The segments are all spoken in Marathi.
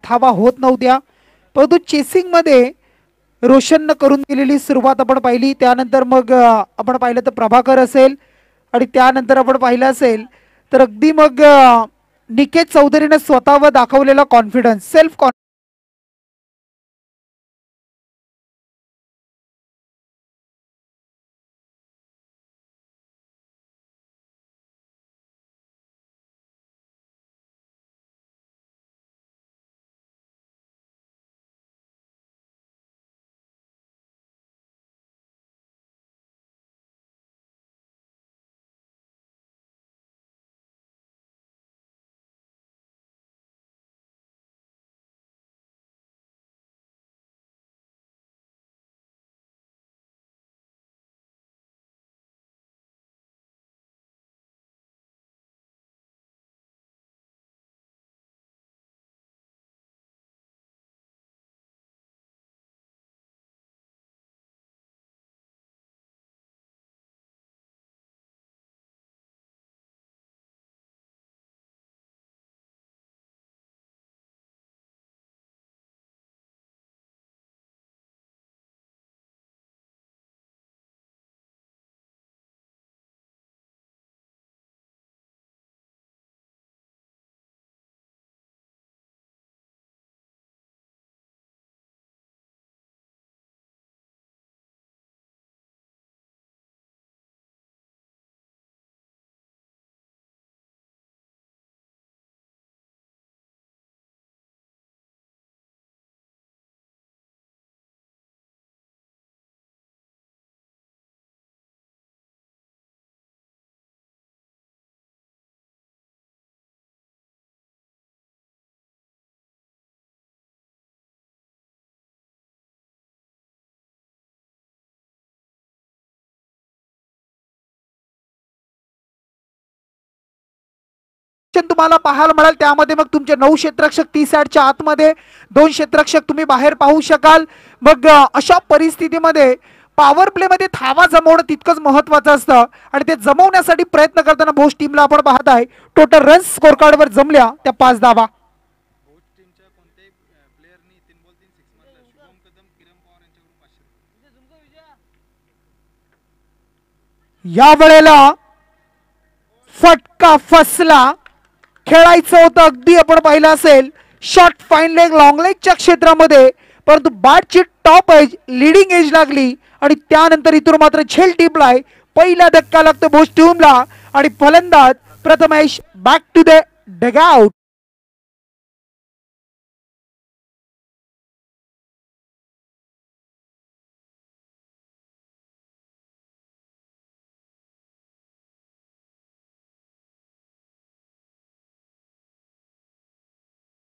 धावा होत नव्हत्या, परंतु चेसिंग मध्ये रोशननं करून दिलेली सुरुवात आपण पाहिली. त्यानंतर मग आपण पाहिलं तर प्रभाकर असेल आणि त्यानंतर आपण पाहिलं असेल तर अगदी मग निकेत चौधरीने स्वतःवर दाखवलेला कॉन्फिडन्स, सेल्फ कॉन्फिडन्स. तुम्हाला पाहायला मिळेल. त्यामध्ये मग तुमचे 9 क्षेत्ररक्षक 30 यार्डच्या आतमध्ये, 2 क्षेत्ररक्षक तुम्ही बाहेर पाहू शकाल. मग अशा परिस्थितीमध्ये पॉवर प्ले मध्ये धावा जमवणं तितकंच महत्वाचं असतं आणि ते जमवण्यासाठी प्रयत्न करताना भोज टीमला आपण पाहताय टोटल रन्स स्कोर कार्डवर जमल्या त्या 5 धावा. या वेळेला फटका फसला. खेळायचं होतं अगदी आपण पाहिलं असेल शॉर्ट फाईन लेग लॉंग लेगच्या क्षेत्रामध्ये, परंतु बॅटची टॉप एज लिडिंग एज लागली आणि त्यानंतर इथून मात्र झेल टिपलाय. पहिला धक्का लागतो भोज टीमला आणि फलंदाज Prathamesh back to the dugout.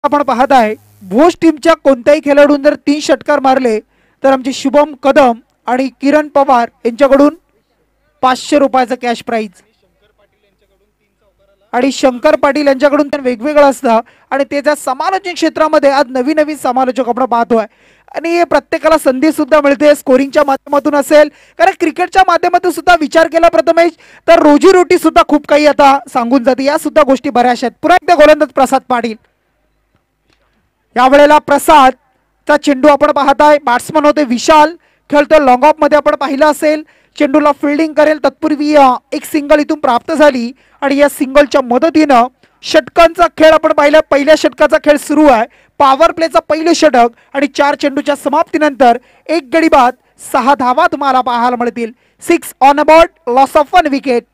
आपण पाहत आहे भोज टीमच्या कोणत्याही खेळाडून जर 3 षटकार मारले तर आमचे शुभम कदम आणि किरण पवार यांच्याकडून 500 रुपयाचं कॅश प्राइज आणि शंकर पाटील यांच्याकडून पण वेगवेगळं असतं. आणि त्याच्या समालोचन क्षेत्रामध्ये आज नवीन नवीन समालोचक आपण पाहतोय आणि प्रत्येकाला संधी सुद्धा मिळते स्कोरिंगच्या माध्यमातून असेल, कारण क्रिकेटच्या माध्यमातून सुद्धा विचार केला प्रथमेश तर रोजीरोटी सुद्धा खूप काही आता सांगून जाते. या सुद्धा गोष्टी बऱ्याचशा आहेत. पुन्हा एकदा गोलंदाज प्रसाद पाटील. यावेळेला प्रसादचा चेंडू आपण पाहताय. बॅट्समन होते विशाल, खेळतो लॉंग ऑफ मध्ये आपण पाहिलं असेल. चेंडूला फिल्डिंग करेल तत्पूर्वी एक सिंगल इथून प्राप्त झाली आणि या सिंगलच्या मदतीनं षटकांचा खेळ आपण पाहिला. पहिल्या षटकाचा खेळ सुरू आहे. पॉवर प्लेचा पहिलं षटक आणि 4 चेंडूच्या समाप्तीनंतर 1 गडी बाद 6 धावा तुम्हाला पाहायला मिळतील. 6 on board, loss of 1 wicket.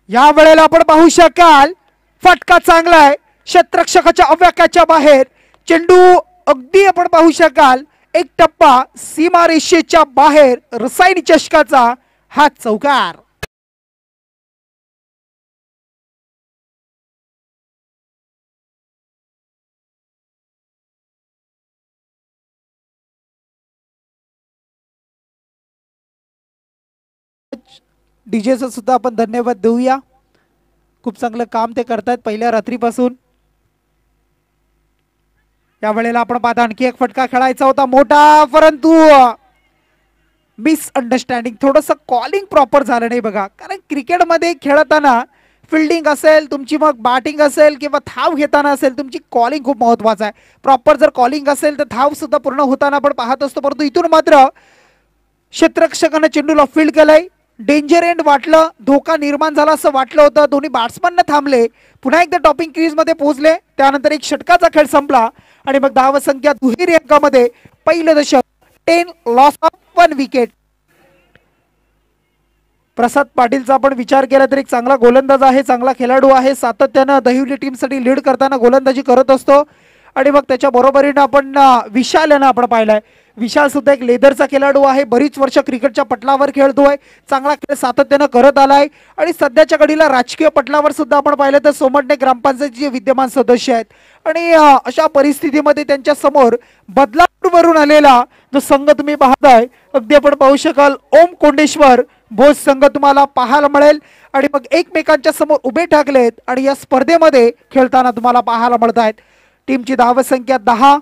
या वेळेला आपण पाहू शकाल फटका चांगला आहे, क्षेत्ररक्षकाच्या अव्याकाच्या बाहेर चेंडू अगदी आपण पाहू शकाल एक टप्पा सीमारेषेच्या बाहेर रसायनी चषकाचा हा चौकार. डीजेचं सुद्धा आपण धन्यवाद देऊया. खूप चांगलं काम ते करतात पहिल्या रात्रीपासून. या वेळेला आपण पाहता आणखी एक फटका खेळायचा होता मोठा, परंतु मिसअंडरस्टँडिंग, थोडंसं कॉलिंग प्रॉपर झालं नाही बघा. कारण क्रिकेटमध्ये खेळताना फिल्डिंग असेल तुमची, मग बॅटिंग असेल किंवा धाव घेताना असेल, तुमची कॉलिंग खूप महत्त्वाचं आहे. प्रॉपर जर कॉलिंग असेल तर धाव सुद्धा पूर्ण होताना आपण पाहत असतो. परंतु इथून मात्र क्षेत्ररक्षकानं चेंडूला फील्ड केलंय. डेंजर एंड वाटलं, धोका निर्माण झाला असं वाटलं होतं. दोन्ही बॅट्समन थांबले, पुन्हा एकदा टॉपिंग क्रीजमध्ये पोहोचले. त्यानंतर एक षटकाचा खेळ संपला आणि मग धावसंख्या दुहेरी अंकामध्ये पहिलं दशक 10 लॉस ऑफ 1 विकेट. प्रसाद पाटीलचा आपण विचार केला तर एक चांगला गोलंदाज आहे, चांगला खेळाडू आहे. सातत्यानं दहिवली टीमसाठी लीड करताना गोलंदाजी करत असतो. आणि मग त्याच्या बरोबरीनं आपण विशाल यांना आपण पाहिलाय. विशाल सुद्धा एक लेदरचा खेळाडू आहे, बरीच वर्ष क्रिकेटच्या पटलावर खेळतोय, चांगला खेळ सातत्यानं करत आलाय. आणि सध्याच्या घडीला राजकीय पटलावर सुद्धा आपण पाहिलं तर सोमटणे ग्रामपंचायतीचे विद्यमान सदस्य आहेत. आणि अशा परिस्थितीमध्ये त्यांच्या समोर बदलापूरवरून आलेला जो संघ तुम्ही पाहताय, अगदी आपण पाहू शकाल ओम कोंडेश्वर भोज संघ तुम्हाला पाहायला मिळेल. आणि मग एकमेकांच्या समोर उभे ठाकलेत आणि या स्पर्धेमध्ये खेळताना तुम्हाला पाहायला मिळत आहेत. टीमची धावसंख्या 10.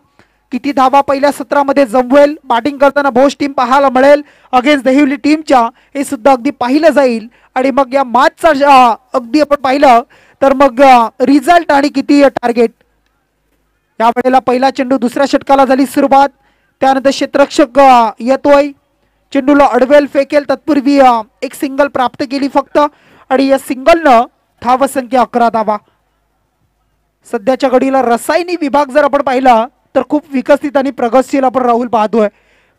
किती धावा पहिल्या सत्रामध्ये जमवेल, बॅटिंग करताना भोज टीम पाहायला मिळेल अगेन्स्ट दहिवली टीमच्या, हे सुद्धा अगदी पाहिलं जाईल. आणि मग या मॅचचा अगदी आपण पाहिलं तर मग रिझल्ट आणि किती टार्गेट. यावेळेला पहिला चेंडू, दुसऱ्या षटकाला झाली सुरुवात. त्यानंतर क्षेत्ररक्षक येतोय, चेंडूला अडवेल, फेकेल. तत्पूर्वी एक सिंगल प्राप्त केली फक्त. आणि या सिंगलनं धावसंख्या 11 धावा. सध्याच्या घडीला रसायनी विभाग जर आपण पाहिला तर खूप विकसित आणि प्रगतशील आपण राहुल पाहतोय.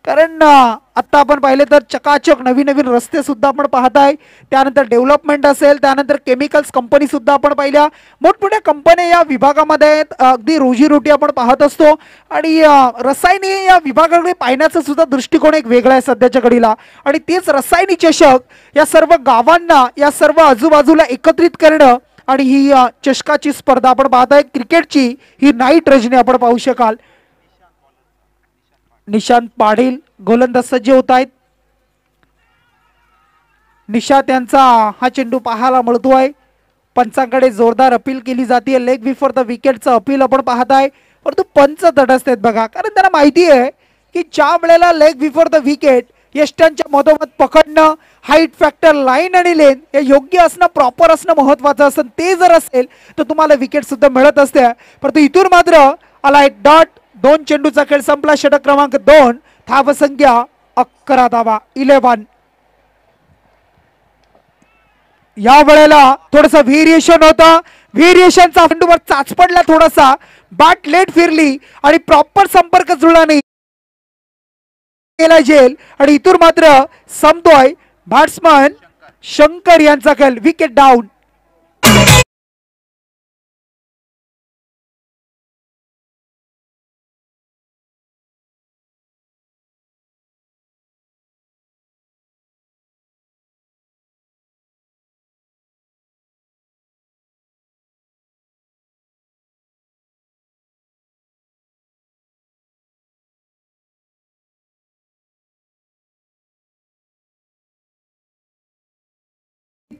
कारण आता आपण पाहिले तर चकाचक नवीन नवीन रस्ते सुद्धा आपण पाहताय. त्यानंतर डेव्हलपमेंट असेल, त्यानंतर केमिकल्स कंपनी सुद्धा आपण पाहिल्या. मोठमोठ्या कंपन्या या विभागामध्ये आहेत, अगदी रोजीरोटी आपण पाहत असतो. आणि रसायनी या विभागाकडे पाहण्याचा सुद्धा दृष्टिकोन एक वेगळा आहे सध्याच्या घडीला. आणि तेच रसायनी चषक या सर्व गावांना, या सर्व आजूबाजूला एकत्रित करणं आणि ही चषकाची स्पर्धा आपण पाहताय. क्रिकेटची ही नाईट रजनी आपण पाहू शकाल. निशांत पाटील गोलंदाज सज्ज होत आहेत. निशांत यांचा हा चेंडू पाहायला मिळतोय. पंचांकडे जोरदार अपील केली जाते, लेग बिफोर द विकेटचं अपील आपण पाहताय. परंतु पंच तटस्थ आहेत बघा, कारण त्यांना माहिती आहे की ज्या वेळेला लेग बिफोर द विकेट यष्टांच्या मधोमध पकडणं, हाईट फॅक्टर, लाईन आणि लेन हे योग्य असणं, प्रॉपर असणं महत्वाचं असतं. ते जर असेल तर तुम्हाला विकेट सुद्धा मिळत असते. परंतु इथून मात्र आला एक डॉट. 2 चेंडूचा खेळ संपला. षटक क्रमांक 2. धावसंख्या 11 धावा, 11. या वेळेला थोडंसं व्हेरिएशन होतं. व्हेरिएशनचा चेंडूवर चाच पडला थोडासा, बॅट लेट फिरली आणि प्रॉपर संपर्क जुळला नाही जेल. आणि इथून मात्र संपतोय बॅट्समन शंकर यांचा खेळ. Wicket down.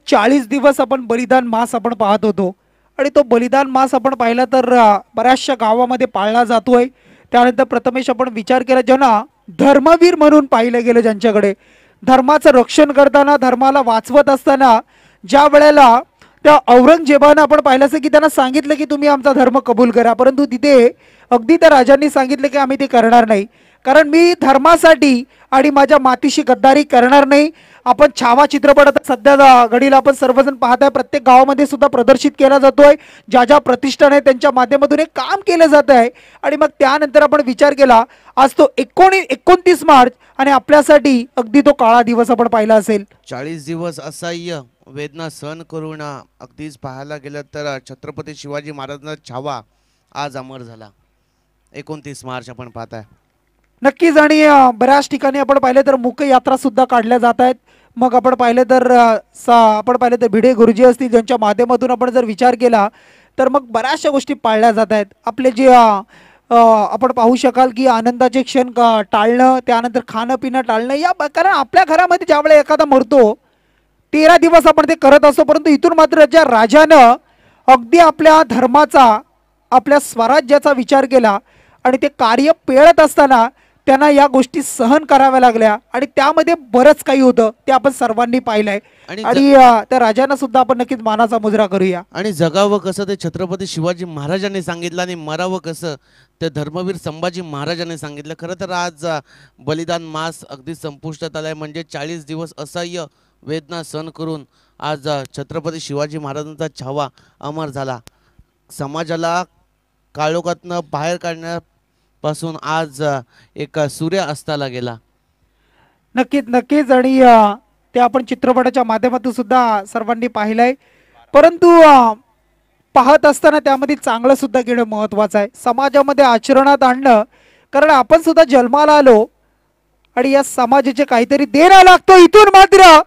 चाळीस दिवस आपण बलिदान मास आपण पाहत होतो. आणि तो बलिदान मास आपण पाहिला तर बऱ्याचशा गावामध्ये पाळला जातोय. त्यानंतर प्रथमेश आपण विचार केला, ज्यांना धर्मवीर म्हणून पाहिलं गेलं, ज्यांच्याकडे धर्माचं रक्षण करताना, धर्माला वाचवत असताना ज्या वेळेला त्या औरंगजेबानं आपण पाहिलं असं की त्यांना सांगितलं की तुम्ही आमचा धर्म कबूल करा, परंतु तिथे अगदी त्या राजांनी सांगितलं की आम्ही ते करणार नाही, कारण मी धर्मासाठी आणि माझ्या मातीशी गद्दारी करणार नाही. आपण छावा चित्रपट सध्या घडीला आपण सर्वजण पाहताय, प्रत्येक गावामध्ये सुद्धा प्रदर्शित केला जातोय. ज्या ज्या प्रतिष्ठान आहे त्यांच्या माध्यमातून एक काम केलं जात आहे. आणि मग त्यानंतर आपण विचार केला, आज तो 29 मार्च आणि आपल्यासाठी अगदी तो काळा दिवस आपण पाहिला असेल. 40 दिवस असह्य वेदना सहन करून अगदीच पाहायला गेलं तर छत्रपती शिवाजी महाराजांचा छावा आज अमर झाला. 29 मार्च आपण पाहताय. नक्कीच. आणि बऱ्याच ठिकाणी आपण पाहिलं तर मुख्य यात्रा सुद्धा काढल्या जात आहेत. मग आपण पाहिलं तर भिडे गुरुजी असतील, ज्यांच्या माध्यमातून आपण जर विचार केला तर मग बऱ्याचशा गोष्टी पाळल्या जात आहेत. आपले जे आपण पाहू शकाल की आनंदाचे क्षण टाळणं, त्यानंतर खाणं पिणं टाळणं, या कारण आपल्या घरामध्ये ज्यावेळेला एखादा मरतो 13 दिवस आपण ते करत असतो. परंतु इथून मात्र ज्या राजानं अगदी आपल्या धर्माचा, आपल्या स्वराज्याचा विचार केला आणि ते कार्य पेळत असताना त्यांना या गोष्टी सहन कराव्या लागल्या आणि त्यामध्ये बरंच काही होतं ते आपण सर्वांनी पाहिलंय. आणि त्या राजांना सुद्धा आपण नक्कीच मानाचा मुजरा करूया. आणि जगावं कसं ते छत्रपती शिवाजी महाराजांनी सांगितलं आणि मरावं कसं ते धर्मवीर संभाजी महाराजांनी सांगितलं. खरं तर आज बलिदान मास अगदी संपुष्टात आलाय. म्हणजे 40 दिवस असह्य वेदना सहन करून आज छत्रपती शिवाजी महाराजांचा छावा अमर झाला. समाजाला काळोखातनं बाहेर काढण्यापासून आज एक सूर्य अस्ताला गेला. नक्कीच नक्कीच. आणि ते आपण चित्रपटाच्या माध्यमातून सुद्धा सर्वांनी पाहिलंय. परंतु पाहत असताना त्यामध्ये चांगलं सुद्धा घेणं महत्वाचं आहे, समाजामध्ये आचरणात आणणं. कारण आपण सुद्धा जन्माला आलो आणि या समाजाचे काहीतरी देणं लागतो. इथून मात्र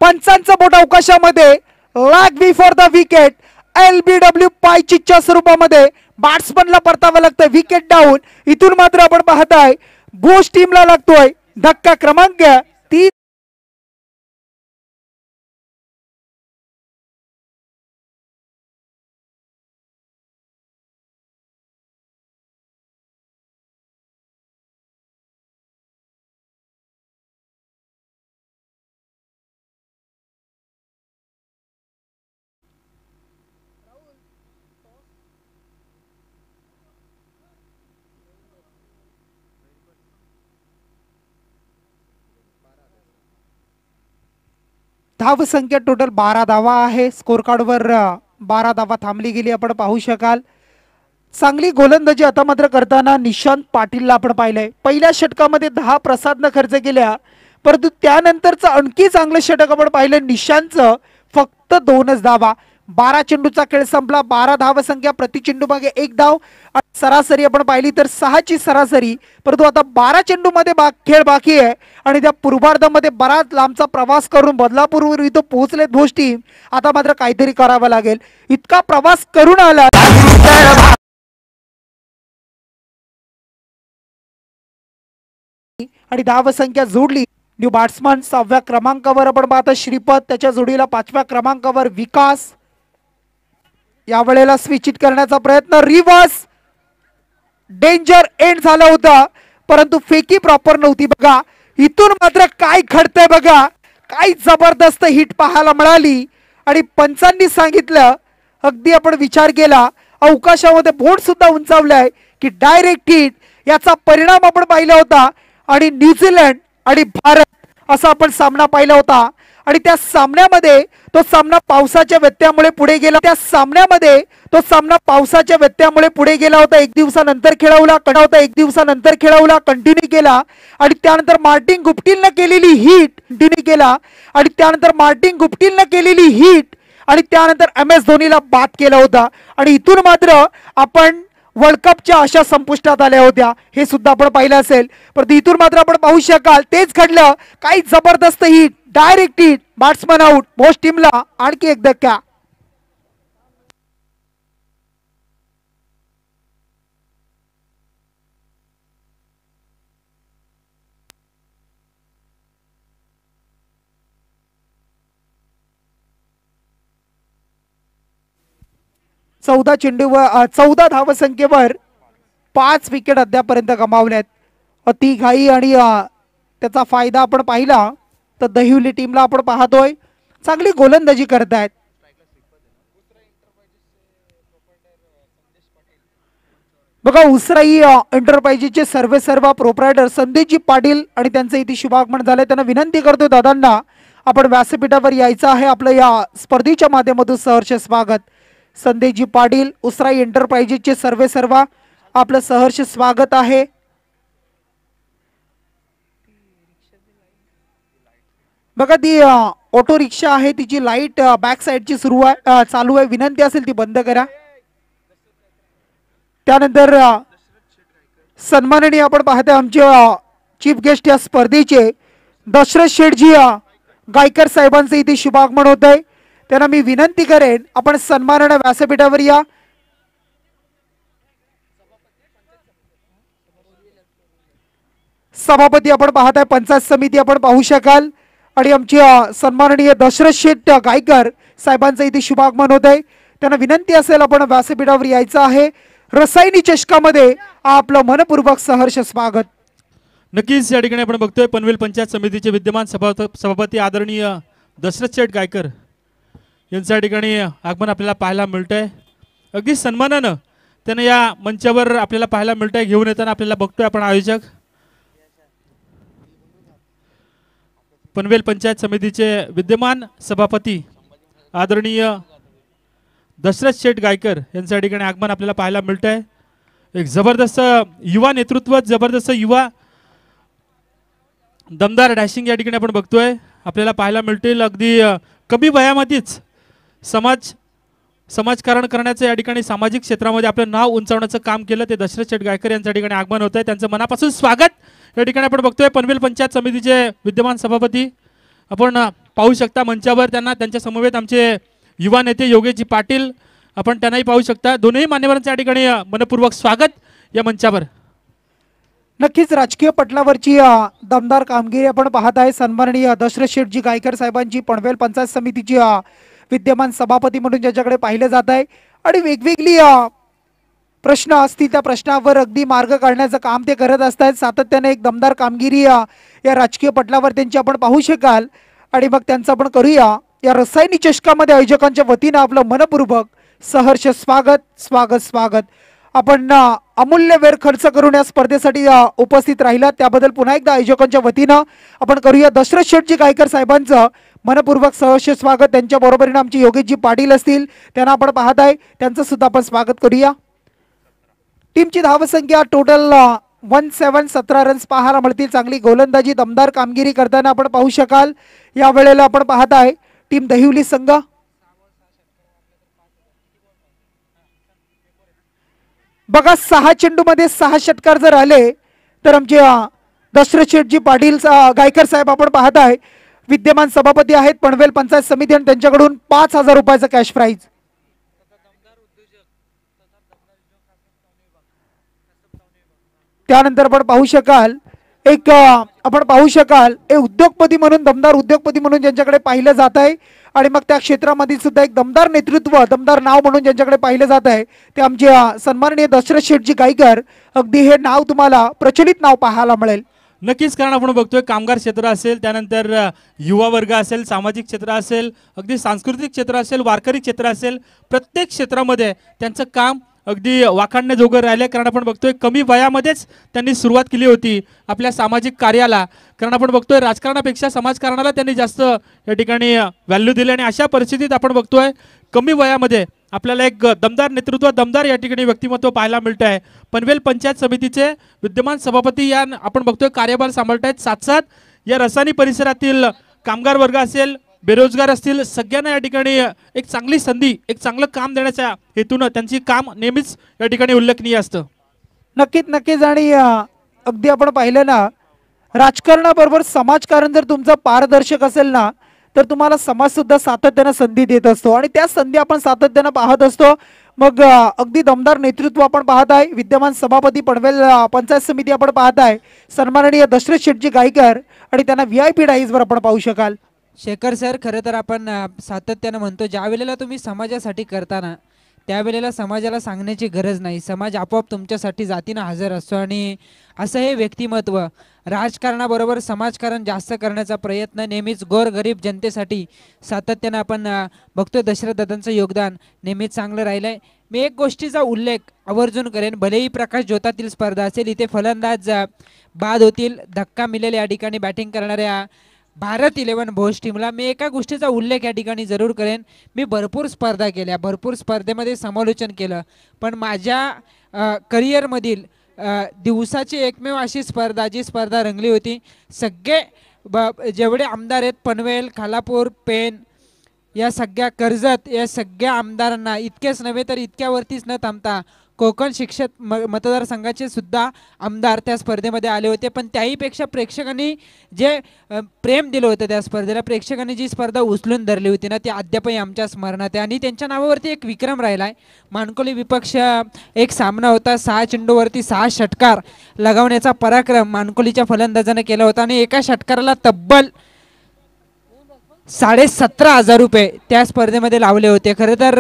पंचांचं बोट अवकाशामध्ये lag before the wicket LBW पायचीच्या स्वरूपामध्ये बॅट्समनला परतावं लागतं. Wicket down. इथून मात्र आपण पाहताय बुश टीमला लागतोय धक्का क्रमांक 3. धाव संख्या टोटल 12 धावा आहे. स्कोर कार्डवर 12 धावा थांबली गेली आपण पाहू शकाल. चांगली गोलंदाजी आता मात्र करताना निशांत पाटीलला आपण पाहिलंय. पहिल्या षटकामध्ये 10 प्रसादनं खर्च केल्या, परंतु त्यानंतरचं आणखी चांगलं षटक आपण पाहिलं निशांतचं फक्त 2च धावा. 12 चेंडूचा खेळ संपला. 12 धाव संख्या, प्रति चेंडू मागे 1 धाव. सरासरी आपण पाहिली तर 6ची सरासरी. परंतु आता 12 चेंडू मध्ये खेळ बाकी आहे आणि त्या पूर्वार्धामध्ये बराच लांबचा प्रवास करून बदलापूरवर इथं पोहोचले भोज टीम. आता मात्र काहीतरी करावं लागेल. इतका प्रवास करून आला आणि धाव संख्या जोडली. न्यू बॅट्समन 6व्या क्रमांकावर आपण पाहता श्रीपत, त्याच्या जोडीला 5व्या क्रमांकावर विकास. यावेळेला स्विच करण्याचा प्रयत्न, रिव्हर्स डेंजर एंड झाला होता, परंतु फेकी प्रॉपर नव्हती. बघा इथून मात्र काय घडतंय बघा. काय जबरदस्त हिट पाहायला मिळाली आणि पंचांनी सांगितलं, अगदी आपण विचार केला अवकाशामध्ये बोट सुद्धा उंचावलाय की डायरेक्ट हिट. याचा परिणाम आपण पाहिला होता आणि न्यूझीलंड आणि भारत असा आपण सामना पाहिला होता. आणि त्या सामन्यामध्ये तो सामना पावसाच्या व्यत्ययामुळे पुढे गेला. त्या सामन्यामध्ये तो सामना पावसाच्या व्यत्ययामुळे पुढे गेला होता. 1 दिवसानंतर खेळवला कंटिन्यू केला आणि त्यानंतर मार्टिन गुप्टिलने केलेली हिट कंटिन्यू केला आणि त्यानंतर मार्टिन गुप्टिलने केलेली हिट आणि त्यानंतर MS धोनीला बाद केला होता. आणि इथून मात्र आपण वर्ल्ड कपच्या आशा संपुष्टात आल्या होत्या, हे सुद्धा आपण पाहिलं असेल. परंतु इथून मात्र आपण पाहू शकाल तेच घडलं. काही जबरदस्त hit, direct hit, batsman out. Bhoj टीमला आणखी एक धक्का. चौदा धाव संख्येवर 5 विकेट अद्यापर्यंत गमावल्यात. अति घाई आणि त्याचा फायदा आपण पाहिला तर दहिवली टीमला आपण पाहतोय चांगली गोलंदाजी करतायत. बघा उसराई एंटरप्राइजेसचे सर्व प्रोप्रायटर संदेशजी पाटील आणि त्यांचं इथे शुभागमन झालंय. त्यांना विनंती करतो दादांना आपण व्यासपीठावर यायचं आहे. आपलं या स्पर्धेच्या माध्यमातून सहर्ष स्वागत. संदेशजी पाटील उसराई एंटरप्राइजेसचे सर्व आपलं सहर्ष स्वागत आहे. बघा ती ऑटो रिक्षा आहे, तिची लाईट बॅक साइडची चालू आहे. विनंती असेल ती बंद करा. त्यानंतर सन्माननीय आपण पाहतोय आमचे चीफ गेस्ट या स्पर्धेचे दशरथ शेठजी गायकर साहेबांचं इथे शुभागमन होत आहे. त्यांना मी विनंती करेन आपण सन्मानाने व्यासपीठावर या. सभापती आपण पाहताय, पंचायत समिती आपण पाहू शकाल आणि आमचे सन्माननीय दशरथ शेठ गायकर साहेबांचं इथे शुभागमन होत आहे. त्यांना विनंती असेल आपण व्यासपीठावर यायचं आहे. रसायनी चषकामध्ये आपलं मनपूर्वक सहर्ष स्वागत. नक्कीच या ठिकाणी आपण बघतोय पनवेल पंचायत समितीचे विद्यमान सभापती आदरणीय दशरथ शेठ गायकर यांच्या या ठिकाणी आगमन आपल्याला पाहायला मिळतंय। अगदी सन्मानानं त्यांना या मंचावर आपल्याला पाहायला मिळतंय। घेऊन येताना आपल्याला बघतोय आपण आयोजक पनवेल पंचायत समितीचे विद्यमान सभापती आदरणीय दशरथ शेठ गायकर यांच्या या ठिकाणी आगमन आपल्याला पाहायला मिळतंय। एक जबरदस्त युवा नेतृत्व, जबरदस्त युवा दमदार डॅशिंग या ठिकाणी आपण बघतोय आपल्याला पाहायला मिळतील। अगदी कमी वयामध्येच समाजकारण करण्याचं या ठिकाणी सामाजिक क्षेत्रामध्ये आपलं नाव उंचावण्याचं काम केलं ते दशरथ शेठ गायकर यांच्या ठिकाणी आगमन होत आहे। त्यांचं मनापासून स्वागत या ठिकाणी आपण बघतोय। पनवेल पंचायत समितीचे विद्यमान सभापती आपण पाहू शकता मंचावर त्यांना, त्यांच्या समवेत आमचे युवा नेते योगेशजी पाटील आपण त्यांनाही पाहू शकता। दोन्ही मान्यवरांच्या या ठिकाणी मनपूर्वक स्वागत या मंचावर। नक्कीच राजकीय पटलावरची दमदार कामगिरी आपण पाहत आहे। सन्माननीय दशरथ शेठजी गायकर साहेबांची पनवेल पंचायत समितीची विद्यमान सभापती म्हणून ज्याच्याकडे पाहिलं जात आहे आणि वेगवेगळी प्रश्न असतील त्या प्रश्नावर अगदी मार्ग काढण्याचं काम ते करत असतात। सातत्याने एक दमदार कामगिरी या राजकीय पटलावर त्यांची आपण पाहू शकाल आणि मग त्यांचं आपण करूया या रसायनी चषकामध्ये आयोजकांच्या वतीनं आपलं मनपूर्वक सहर्ष स्वागत स्वागत स्वागत। आपण अमूल्य वेळ खर्च करून या स्पर्धेसाठी उपस्थित राहिलात त्याबद्दल पुन्हा एकदा आयोजकांच्या वतीनं आपण करूया दशरथ शेठजी गायकर साहेबांचं मनपूर्वक सहर्ष स्वागत। त्यांच्या बरोबरीने आमचे योगेशजी पाटील असतील त्यांना आपण पाहत आहे, त्यांचं सुद्धा आपण स्वागत करूया। टीमची धावसंख्या टोटल 17 रन्स पाहायला मिळतील। चांगली गोलंदाजी दमदार कामगिरी करताना आपण पाहू शकाल। या वेळेला आपण पाहत आहे टीम दहिवली संघ बघा 6 चेंडूमध्ये 6 षटकार जर आले तर आमचे दशरथ शेठजी पाटील गायकर साहेब आपण पाहत आहे विद्यमान सभापती आहेत पनवेल पंचायत समिती आणि त्यांच्याकडून 5000 रुपयाचा कॅश प्राइज। त्यानंतर आपण पाहू शकाल उद्योगपती म्हणून दमदार उद्योगपती म्हणून ज्यांच्याकडे पाहिलं जात आहे आणि मग त्या क्षेत्रामध्ये सुद्धा एक दमदार नेतृत्व दमदार नाव म्हणून ज्यांच्याकडे पाहिलं जात आहे ते आमचे सन्माननीय दशरथ शेठजी गायकर। अगदी हे नाव तुम्हाला प्रचलित नाव पाहायला मिळेल। नक्कीच, कारण आपण बघतोय कामगार क्षेत्र असेल, त्यानंतर युवा वर्ग असेल, सामाजिक क्षेत्र असेल, अगदी सांस्कृतिक क्षेत्र असेल, वारकरी क्षेत्र असेल, प्रत्येक क्षेत्रामध्ये त्यांचं काम अगदी वाखाणण्याजोगं राहिले। कारण आपण बघतोय कमी वयामध्येच त्यांनी सुरुवात केली होती आपल्या सामाजिक कार्याला। कारण आपण बघतोय राजकारणापेक्षा समाजकारणाला त्यांनी जास्त या ठिकाणी व्हॅल्यू दिली आणि अशा परिस्थितीत आपण बघतोय कमी वयामध्ये आपल्याला एक दमदार नेतृत्व, दमदार या ठिकाणी व्यक्तिमत्व पाहायला मिळत आहे। पनवेल पंचायत समितीचे विद्यमान सभापती या आपण बघतोय कार्यभार सांभाळत आहेत। साथ या रसायनी परिसरातील कामगार वर्ग असेल, बेरोजगार असतील, सगळ्यांना या ठिकाणी एक चांगली संधी, एक चांगलं काम देण्याच्या हेतूनं त्यांची काम नेहमीच या ठिकाणी उल्लेखनीय असतं। नक्कीच आणि अगदी आपण पाहिलं ना राजकारणाबरोबर समाजकारण जर तुमचं पारदर्शक असेल ना तर तुम्हाला समाज सुद्धा सातत्याने संधी देत असतो आणि त्या संधी आपण सातत्याने पाहत असतो। मग अगदी दमदार नेतृत्व आपण पाहत आहे विद्यमान सभापती पनवेल पंचायत समिती आपण पाहत आहे सन्माननीय दशरथ शेठजी गायकर आणि त्यांना VIP डाईजवर आपण पाहू शकाल। शेखर सर, खरं तर आपण सातत्यानं म्हणतो ज्या वेळेला तुम्ही समाजासाठी करताना त्यावेळेला समाजाला सांगण्याची गरज नाही, समाज आपोआप तुमच्यासाठी जातीनं हजर असतो आणि असं हे व्यक्तिमत्व राजकारणाबरोबर समाजकारण जास्त करण्याचा प्रयत्न नेहमीच गोरगरीब जनतेसाठी सातत्यानं आपण बघतोय। दशरथदादांचं योगदान नेहमीच चांगलं राहिलं आहे। मी एक गोष्टीचा उल्लेख आवर्जून करेन, भलेही प्रकाश ज्योतातील स्पर्धा असेल इथे फलंदाज बाद होतील, धक्का मिळेल या ठिकाणी बॅटिंग करणाऱ्या भारत 11 भोज टीमला। मी एका गोष्टीचा उल्लेख या ठिकाणी जरूर करेन, मी भरपूर स्पर्धा केल्या, भरपूर स्पर्धेमध्ये समालोचन केलं, पण माझ्या करिअरमधील दिवसाची एकमेव अशी स्पर्धा जी स्पर्धा रंगली होती। सगळे जेवढे आमदार आहेत पनवेल, खालापूर, पेन या सगळ्या कर्जत या सगळ्या आमदारांना इतकेच नव्हे तर इतक्यावरतीच न थांबता कोकण शिक्षक मतदारसंघाचे सुद्धा आमदार त्या स्पर्धेमध्ये आले होते। पण त्याहीपेक्षा प्रेक्षकांनी जे प्रेम दिलं होतं त्या स्पर्धेला, प्रेक्षकांनी जी स्पर्धा उचलून धरली होती ना ती अद्यापही आमच्या स्मरणात आहे आणि त्यांच्या नावावरती एक विक्रम राहिला आहे। मानकोली विपक्ष एक सामना होता, 6 चेंडूवरती 6 षटकार लगावण्याचा पराक्रम मानकोलीच्या फलंदाजाने केला होता आणि एका षटकाराला तब्बल 17,500 रुपये त्या स्पर्धेमध्ये लावले होते। खरं तर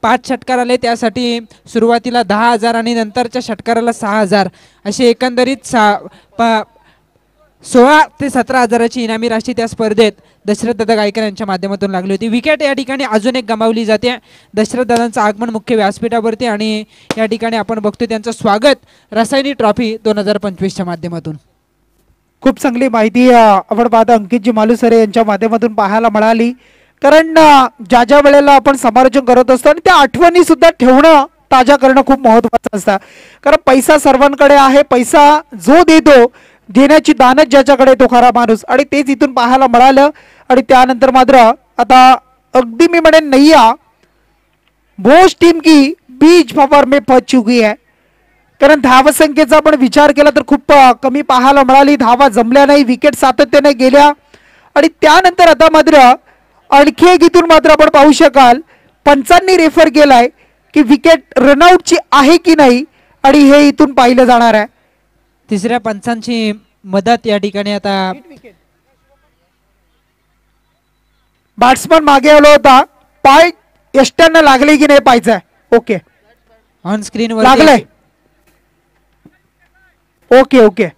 5 षटकार आले, त्यासाठी सुरुवातीला 10,000 आणि नंतरच्या षटकाराला 6,000 असे एकंदरीत 16 ते 17 हजाराची इनामी राशी त्या स्पर्धेत दशरथ दादा गायकर यांच्या माध्यमातून लागली होती. विकेट या ठिकाणी अजून एक गमावली जाते. दशरथ दादांचं आगमन मुख्य व्यासपीठावरती आणि या ठिकाणी आपण बघतोय त्यांचं स्वागत रसायनी ट्रॉफी 2025च्या माध्यमातून. खूप चांगली माहिती आपण पाहता अंकितजी मालुसरे यांच्या माध्यमातून पाहायला मिळाली. कारण ज्या ज्या वेळेला आपण समालोचन करत असतो आणि त्या आठवणी सुद्धा ठेवणं ताज्या करणं खूप महत्त्वाचं असतं. कारण पैसा सर्वांकडे आहे, पैसा जो देतो देण्याची दानच ज्याच्याकडे तो खरा माणूस, आणि तेच इथून पाहायला मिळालं. आणि त्यानंतर मात्र आता अगदी मी म्हणेन नैया भोज टीम की बीच फवर में फंस चुकी है. कारण धावसंख्येचा आपण विचार केला तर खूप कमी पाहायला मिळाली. धावा जमल्या नाही, विकेट सातत्याने गेल्या. आणि त्यानंतर आता मात्र आणखी एक इथून मात्र आपण पाहू शकाल पंचांनी रेफर केलाय की विकेट रनआउटची आहे की नाही, आणि हे इथून पाहिलं जाणार आहे. तिसऱ्या पंचांची मदत या ठिकाणी आता बॅट्समन मागे आलो होता, पाय यष्ट्यांना लागले की नाही पाहायचंय. ओके, ऑन स्क्रीन लागलंय. ओके ओके,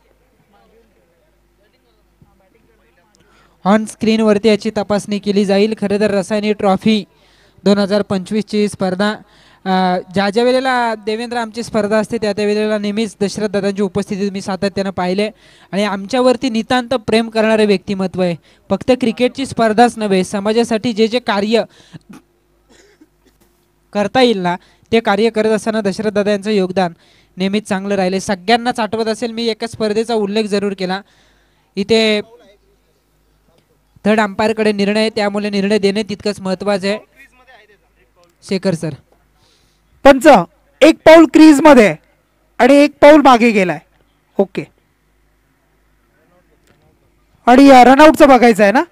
ऑन स्क्रीन वरती याची तपासणी केली जाईल. खरं तर रसायनी ट्रॉफी 2025ची स्पर्धा ज्या ज्या वेळेला देवेंद्र आमची स्पर्धा असते त्या त्या वेळेला नेहमीच दशरथ दादांची उपस्थिती तुम्ही सातत्यानं पाहिले आणि आमच्यावरती नितांत प्रेम करणारे व्यक्तिमत्व आहे. फक्त क्रिकेटची स्पर्धाच नव्हे, समाजासाठी जे जे कार्य करता येईल ना ते कार्य करत असताना दशरथ दादा यांचं योगदान नेहमीच चांगलं राहिले. सगळ्यांनाच आठवत असेल, मी एका स्पर्धेचा उल्लेख जरूर केला. इथे थर्ड अंपायरकडे निर्णय, त्यामुळे निर्णय देणे तितकंच महत्त्वाचं आहे. शेखर सर, पंच एक पाऊल क्रीज मध्ये आणि एक पाऊल मागे गेलाय. ओके, आणि रनआउटचं बघायचं आहे ना.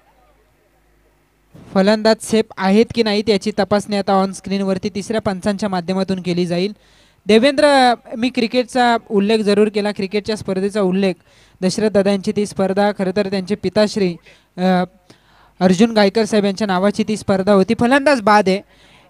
फलंदाज सेफ आहेत की नाही त्याची तपासणी आता ऑन स्क्रीनवरती तिसऱ्या पंचांच्या माध्यमातून केली जाईल. देवेंद्र, मी क्रिकेटचा उल्लेख जरूर केला, क्रिकेटच्या स्पर्धेचा उल्लेख. दशरथ दादा यांची ती स्पर्धा, खरं तर त्यांचे पिताश्री अर्जुन गायकर साहेब यांच्या नावाची ती स्पर्धा होती. फलंदाज बाद आहे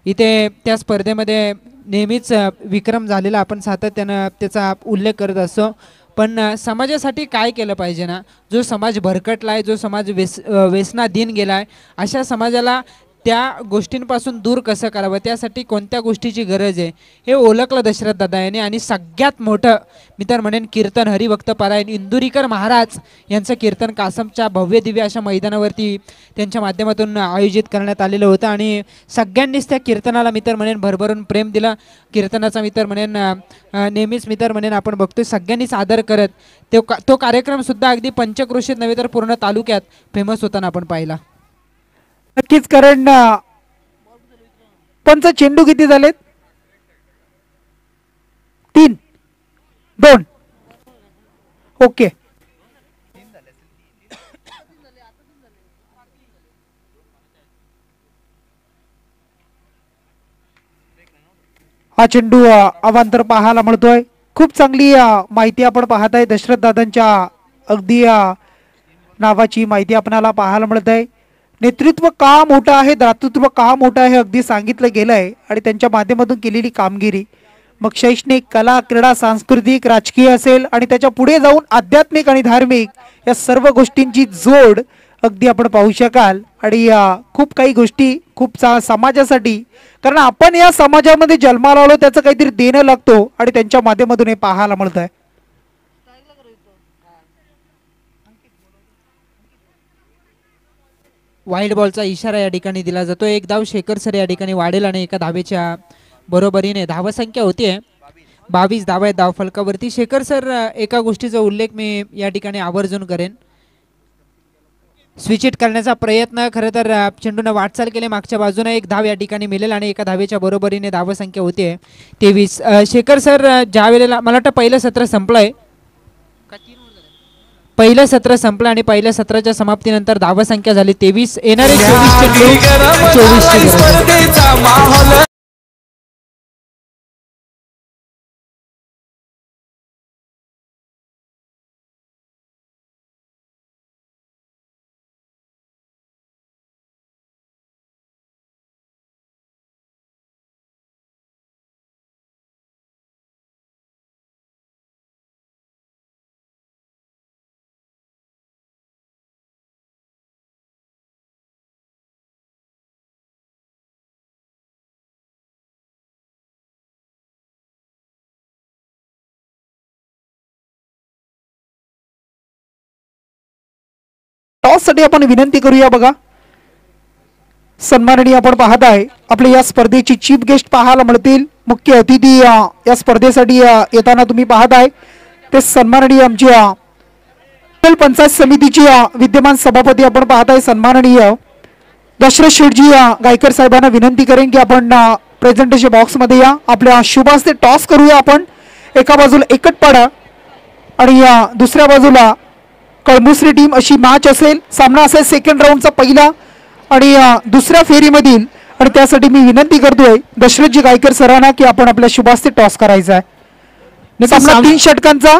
इथे. त्या स्पर्धेमध्ये नेहमीच विक्रम झालेला आपण सातत्यानं त्याचा उल्लेख करत असतो. पण समाजासाठी काय केलं पाहिजे ना, जो समाज भरकटला आहे, जो समाज व्यसनाधीन गेला आहे, अशा समाजाला त्या गोष्टींपासून दूर कसं करावं, त्यासाठी कोणत्या गोष्टीची गरज आहे हे ओळखलं दशरथ दादा यांनी. आणि सगळ्यात मोठं मी तर म्हणेन कीर्तन हरिभक्त पारायण इंदुरीकर महाराज यांचं कीर्तन कासमच्या भव्य दिव्य अशा मैदानावरती त्यांच्या माध्यमातून आयोजित करण्यात आलेलं होतं आणि सगळ्यांनीच त्या कीर्तनाला मी तर म्हणेन भरभरून प्रेम दिलं. कीर्तनाचा मी तर म्हणेन नेहमीच मी तर म्हणेन आपण बघतोय सगळ्यांनीच आदर करत तो कार्यक्रमसुद्धा अगदी पंचक्रोशीत नव्हे तर पूर्ण तालुक्यात फेमस होताना आपण पाहिला. नक्कीच, कारण पंच चेंडू किती झालेत? 3 2. ओके, हा चेंडू अवांतर पाहायला मिळतोय. खूप चांगली माहिती आपण पाहत आहे. दशरथ दादांच्या अगदी नावाची माहिती आपल्याला पाहायला मिळत आहे. नेतृत्व का मोठं आहे, दातृत्व का मोठं आहे अगदी सांगितलं गेलं आहे. आणि त्यांच्या माध्यमातून केलेली कामगिरी मग शैक्षणिक, कला, क्रीडा, सांस्कृतिक, राजकीय असेल आणि त्याच्या पुढे जाऊन आध्यात्मिक आणि धार्मिक या सर्व गोष्टींची जोड अगदी आपण पाहू शकाल. आणि खूप काही गोष्टी खूप समाजासाठी, कारण आपण या समाजामध्ये जन्माला आलो त्याचं काहीतरी देणं लागतो आणि त्यांच्या माध्यमातून हे पाहायला मिळत आहे. वाईड बॉलचा इशारा या ठिकाणी दिला जातो. एक धाव शेखर सर या ठिकाणी वाढेल आणि एका धावेच्या बरोबरीने धावसंख्या होती 22 धावा आहेत धाव फलकावरती. शेखर सर, एका गोष्टीचा उल्लेख मी या ठिकाणी आवर्जून करेन. स्विच इट करण्याचा प्रयत्न, खरं तर चेंडूने वाटचाल केली मागच्या बाजूने, एक धाव या ठिकाणी मिळेल आणि एका धावेच्या बरोबरीने धावसंख्या होते 23. शेखर सर, ज्या वेळेला मला वाटतं पहिलं सत्र संपलंय, पहिलं सत्र संपलं आणि पहिल्या सत्राच्या समाप्तीनंतर धावसंख्या झाली 23. येणारे 24 टॉस साठी आपण विनंती करूया. बघा सन्माननीय आपण पाहत आहे आपल्या या स्पर्धेची चीफ गेस्ट पाहायला मिळतील. मुख्य अतिथी या स्पर्धेसाठी येताना तुम्ही पाहत आहे ते सन्माननीय आमच्या पंचायत समितीची विद्यमान सभापती आपण पाहत आहे सन्माननीय दशरथ शेठजी गायकर साहेबांना विनंती करेन की आपण प्रेझेंटेशन बॉक्स मध्ये या. आपल्या शुभ हस्ते टॉस करूया आपण. एका बाजूला एकटपाडा आणि दुसऱ्या बाजूला कळमुसरी टीम अशी मॅच असेल. सामना असेल सेकंड राऊंडचा पहिला आणि दुसऱ्या फेरीमधील. आणि त्यासाठी मी विनंती करतोय दशरथजी गायकर सरांना की आपण आपल्या शुभ हस्ते टॉस करायचा आहे. सामना 3 षटकांचा.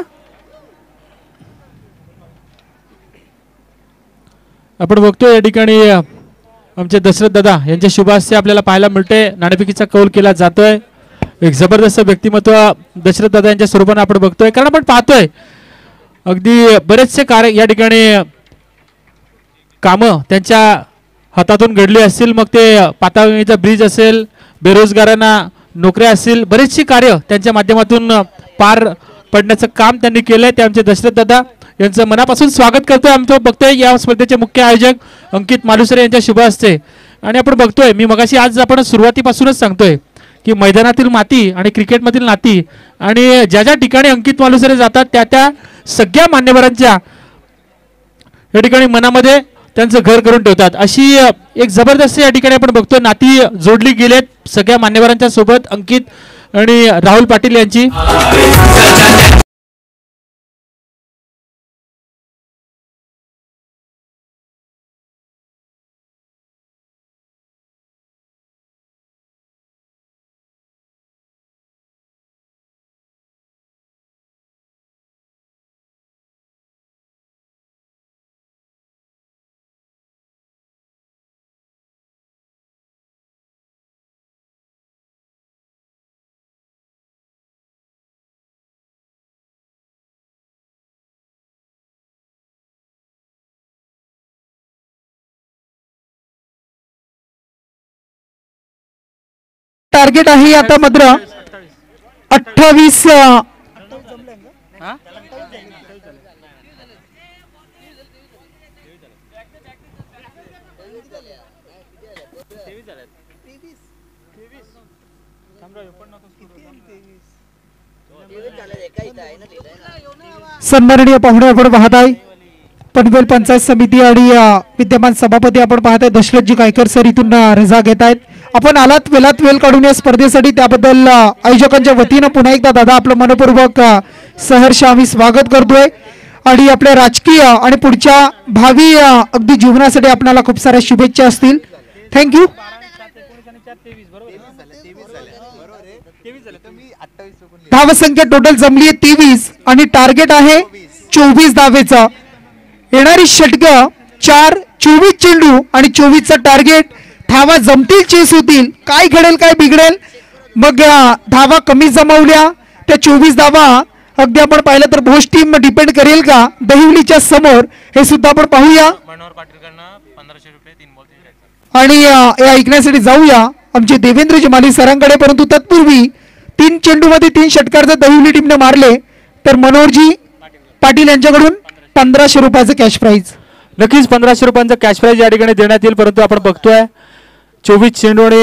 आपण बघतोय या ठिकाणी आमचे दशरथ दादा यांच्या शुभ हस्ते आपल्याला पाहायला मिळते. नाणेफेकीचा कौल केला जातोय. एक जबरदस्त व्यक्तिमत्व दशरथ दादा यांच्या स्वरूपाने आपण बघतोय. कारण आपण पाहतोय अगदी बरेचसे कार्य या ठिकाणी कामं त्यांच्या हातातून घडली असतील. मग ते पाताळगंगेचा ब्रिज असेल, बेरोजगारांना नोकऱ्या असतील, बरेचशी कार्य त्यांच्या माध्यमातून पार पडण्याचं काम त्यांनी केलंय. ते आमचे दशरथ दादा यांचं मनापासून स्वागत करतोय. आमचं बघतोय या स्पर्धेचे मुख्य आयोजक अंकित मालुसरे यांच्या शुभ हस्ते. आणि आपण बघतोय मी मगाशी आज आपण सुरुवातीपासूनच सांगतोय की मैदानातील माती आणि क्रिकेटमधील नाती आणि ज्या ज्या ठिकाणी अंकित मालुसरे जातात त्या सगळ्या मान्यवरांच्या या ठिकाणी मनामध्ये त्यांचं घर करून ठेवतात. अशी एक जबरदस्त या ठिकाणी आपण बघतोय नाती जोडली गेलेत सगळ्या मान्यवरांच्या सोबत अंकित आणि राहुल पाटील यांची. टार्गेट आहे आता मात्र 28. सन्माननीय पाहुणे आपण पाहत आहे पनवेल पंचायत समिती आणि विद्यमान सभापती आपण पाहत आहे दशरथजी गायकर सर इथून रजा घेत आहेत. आपण आलात वेळात वेळ काढून या स्पर्धेसाठी त्याबद्दल आयोजकांच्या वतीनं पुन्हा एकदा दादा आपलं मनपूर्वक सहर्ष आम्ही स्वागत करतोय. आणि आपल्या राजकीय आणि पुढच्या भावी अगदी जीवनासाठी आपल्याला खूप साऱ्या शुभेच्छा असतील. थँक्यू. धावसंख्या टोटल जमली आहे 23 आणि टार्गेट आहे 24 धावेचा. येणारी षटकं 4, 24 चेंडू आणि 24चा टार्गेट. धावा जमतील चेस होतील. काय घडेल काय बिघडेल. मग धावा कमी जमवल्या त्या 24 धावा अगदी आपण पाहिलं तर भोज टीम डिपेंड करेल का दहिवलीच्या समोर हे सुद्धा आपण पाहूया. आणि हे ऐकण्यासाठी जाऊया आमचे देवेंद्र जमाली सरांकडे. परंतु तत्पूर्वी 3 चेंडूमध्ये 3 षटकार जर दहिवली टीमने मारले तर मनोहरजी पाटील यांच्याकडून 1500 रुपयाचं कॅश प्राइज. नक्कीच 1500 रुपयांचं कॅश प्राइज या ठिकाणी देण्यात येईल. परंतु आपण बघतोय 24 चेंडू आणि